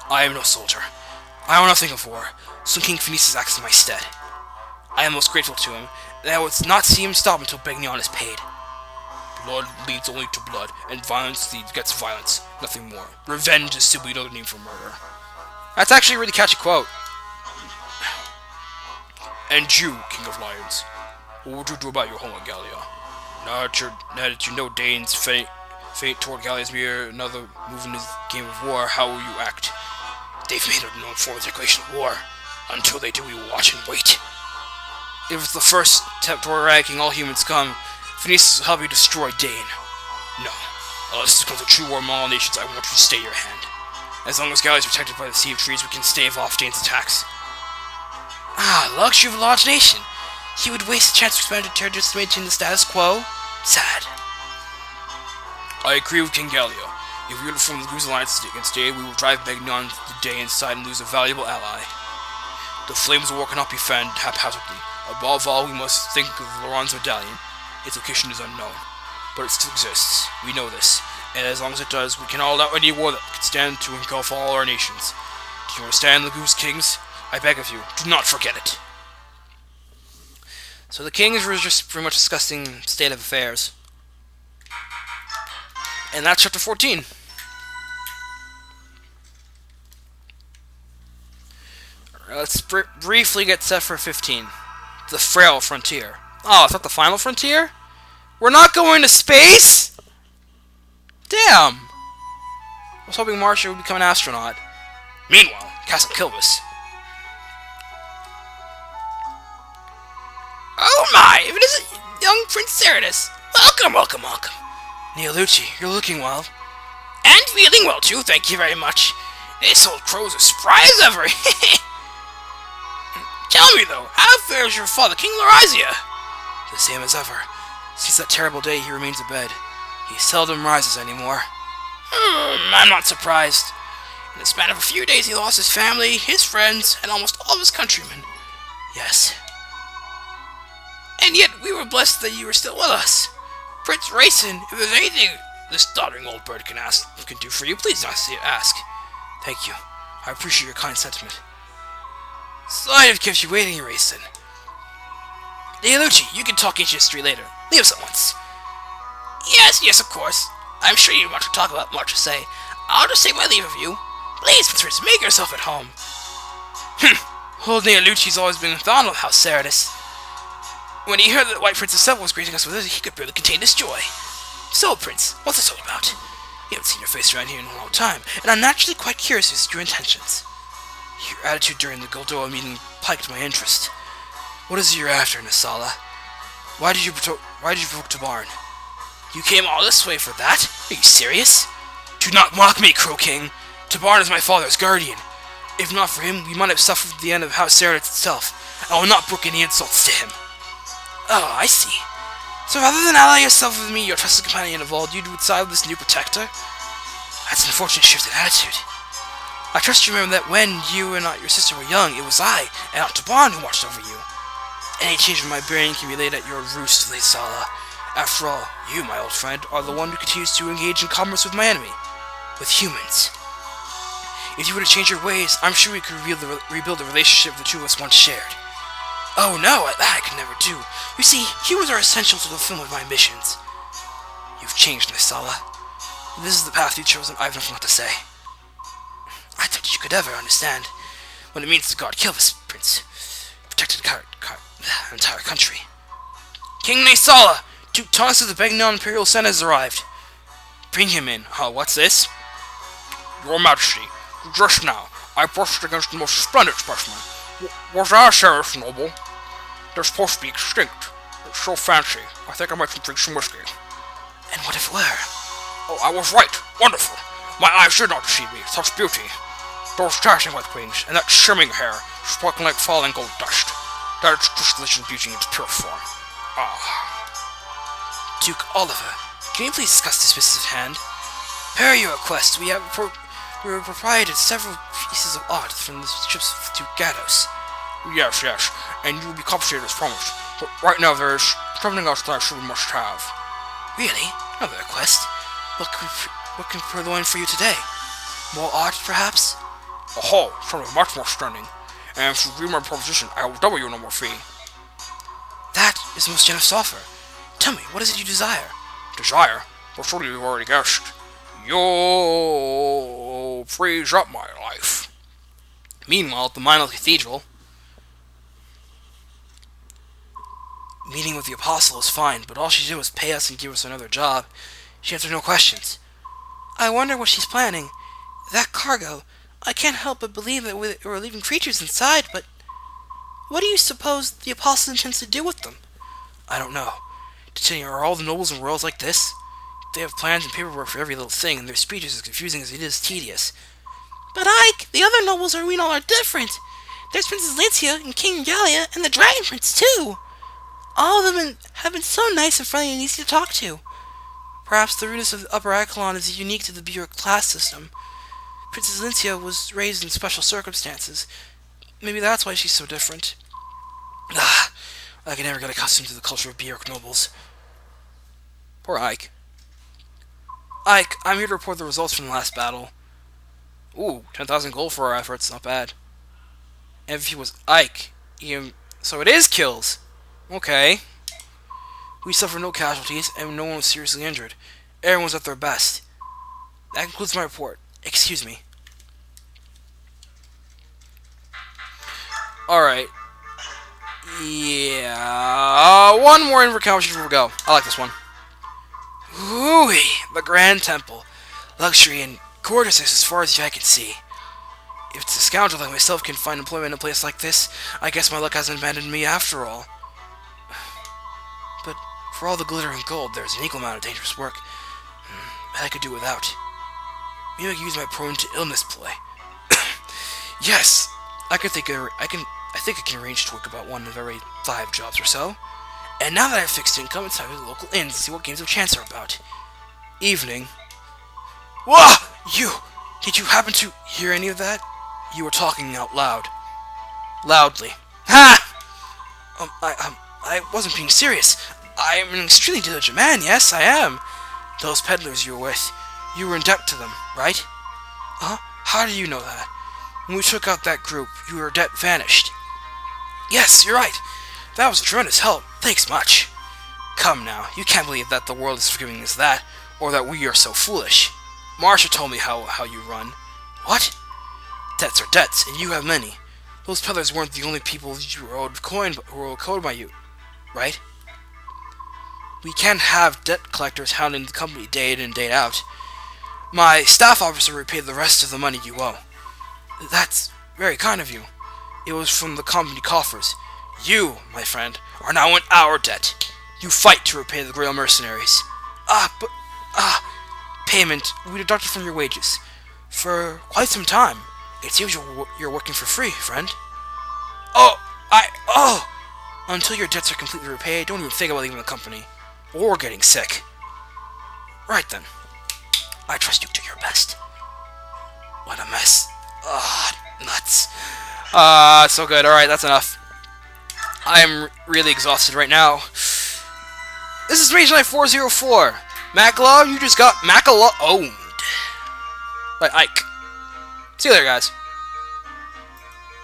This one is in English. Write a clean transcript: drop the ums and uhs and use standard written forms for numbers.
I am no soldier. I know nothing of war, so King Phineas acts in my stead. I am most grateful to him, and I will not see him stop until Begnion is paid. Blood leads only to blood, and violence gets violence, nothing more. Revenge is simply another name for murder. That's actually a really catchy quote. And you, King of Lions, what would you do about your home in Gallia? Now that you know Dane's fate toward Gallia is mere another move in his game of war, how will you act? They've made a known form of declaration of war. Until they do, we will watch and wait. If the first attempt toward eradicating all humans come, Phineas will help you destroy Dane. No. Unless this becomes a true war among all nations, I want you to stay your hand. As long as Gallia is protected by the Sea of Trees, we can stave off Dane's attacks. Ah, luxury of a large nation. He would waste the chance to expand territory just to maintain the status quo? Sad. I agree with King Gallia. If we were to form the Laguz Alliance against Dane, we will drive Begnion the day inside and lose a valuable ally. The flames of war cannot be fanned haphazardly. Above all, we must think of Laurent's medallion. Its location is unknown, but it still exists. We know this, and as long as it does, we can all out any war that could stand to engulf all our nations. Do you understand, Laguz Kings? I beg of you, do not forget it. So the kings were just pretty much discussing state of affairs. And that's chapter 14. Let's briefly get set for 15. The Frail Frontier. Oh, it's not the final frontier? We're not going to space? Damn. I was hoping Marcia would become an astronaut. Meanwhile, Castle Kilvas. Oh my, if it isn't young Prince Ceratus. Welcome, welcome, welcome. Nealucci, you're looking well. And feeling well too, thank you very much. This old crow's as spry as ever. Tell me though, how fares your father, King Larizia? The same as ever. Since that terrible day he remains abed. He seldom rises anymore. I'm not surprised. In the span of a few days he lost his family, his friends, and almost all of his countrymen. Yes. And yet we were blessed that you were still with us. Prince Reyson, if there's anything this doddering old bird can do for you, please don't ask. Thank you. I appreciate your kind sentiment. Sorry to have kept you waiting, Reyson. Nealucci, you can talk ancient history later. Leave us at once. Yes, of course. I'm sure you have much to talk about, much to say. I'll just take my leave of you. Please, Prince, make yourself at home. Old Nealucci's always been fond of House Ceratus. When he heard that the White Prince himself was greeting us with us, he could barely contain his joy. So, Prince, what's this all about? You haven't seen your face around here in a long time, and I'm naturally quite curious as to your intentions. Your attitude during the Goldoa meeting piqued my interest. What is it you're after, Neasala? Why did you provoke Tabarn? You came all this way for that? Are you serious? Do not mock me, Crow King. Tabarn is my father's guardian. If not for him, we might have suffered the end of House Ceratus itself. I will not brook any insults to him. Oh, I see. So rather than ally yourself with me, your trusted companion of old, you would side with this new protector? That's an unfortunate shift in attitude. I trust you remember that when you and your sister were young, it was I, and not Tabarn, who watched over you. Any change in my bearing can be laid at your roost, Neasala. After all, you, my old friend, are the one who continues to engage in commerce with my enemy. With humans. If you were to change your ways, I'm sure we could rebuild the relationship the two of us once shared. Oh no, that I could never do. You see, humans are essential to the fulfillment of my ambitions. You've changed, Neasala. This is the path you've chosen, I have nothing left to say. I thought you could ever understand what it means to guard Kilvas, Prince. Protected the entire country. King Neasala! Duke Tanas of the Begnion Imperial Senate has arrived. Bring him in. What's this? Your Majesty, just now, I brushed against the most splendid specimen. Was our Sheriff noble? They're supposed to be extinct. It's so fancy. I think I might drink some whiskey. And what if it were? Oh, I was right. Wonderful. My eyes did not deceive me. Such beauty. Those dancing white wings, and that shimmering hair, sparkling like falling gold dust. That is crystallization beauty in its pure form. Duke Oliver, can you please discuss this business at hand? Per your request, we were provided several pieces of art from the ships of Duke Gatos. Yes, and you will be compensated as promised. But right now there is something else that I sure must have. Really? Another request? What can purloin for you today? More art, perhaps? Aha, something much more stunning. And if you agree my proposition, I will double your normal fee. That is most generous offer. Tell me, what is it you desire? Desire? Well, surely you've already guessed. You'll freeze up my life. Meanwhile, at the mindless cathedral, meeting with the apostle is fine, but all she did was pay us and give us another job. She answered no questions. I wonder what she's planning. That cargo, I can't help but believe that we're leaving creatures inside, but what do you suppose the apostle intends to do with them? I don't know. Are all the nobles and royals like this? They have plans and paperwork for every little thing, and their speech is as confusing as it is tedious. But Ike, the other nobles we know are different. There's Princess Lancia and King Gallia and the Dragon Prince, too. All of them have been so nice and friendly and easy to talk to. Perhaps the rudeness of the upper echelon is unique to the bureaucratic class system. Princess Lancia was raised in special circumstances. Maybe that's why she's so different. I can never get accustomed to the culture of bureaucratic nobles. Poor Ike. Ike, I'm here to report the results from the last battle. Ooh, 10,000 gold for our efforts, not bad. MVP was Ike. So it is kills. Okay. We suffered no casualties, and no one was seriously injured. Everyone was at their best. That concludes my report. Excuse me. Alright. Yeah. One more invocation before we go. I like this one. Ooh-wee, the Grand Temple. Luxury and gorgeousness as far as the eye can see. If it's a scoundrel like myself can find employment in a place like this, I guess my luck hasn't abandoned me after all. But for all the glitter and gold, there's an equal amount of dangerous work that I could do without. Maybe I could use my prone to illness play. Yes, I think I can arrange to work about one of every 5 jobs or so. And now that I've fixed income, it's time to the local inns to see what games of chance are about. Evening. Whoa! Did you happen to hear any of that? You were talking out loud. Loudly. Ha! I wasn't being serious. I am an extremely diligent man, yes, I am. Those peddlers you were with, you were in debt to them, right? Huh? How do you know that? When we took out that group, your debt vanished. Yes, you're right. That was a tremendous help. Thanks much. Come now, you can't believe that the world is forgiving us that, or that we are so foolish. Marcia told me how you run. What? Debts are debts, and you have many. Those peddlers weren't the only people you were owed coin by you, right? We can't have debt collectors hounding the company day in and day out. My staff officer repaid the rest of the money you owe. That's very kind of you. It was from the company coffers. You, my friend, are now in our debt. You fight to repay the Royal mercenaries. Payment will be deducted from your wages. For quite some time. It seems you're working for free, friend. Until your debts are completely repaid, don't even think about leaving the company. Or getting sick. Right then. I trust you to your best. What a mess. Nuts. So good. Alright, that's enough. I'm really exhausted right now. This is Region 404. Makalov, you just got Makalowned by Ike. See you later, guys.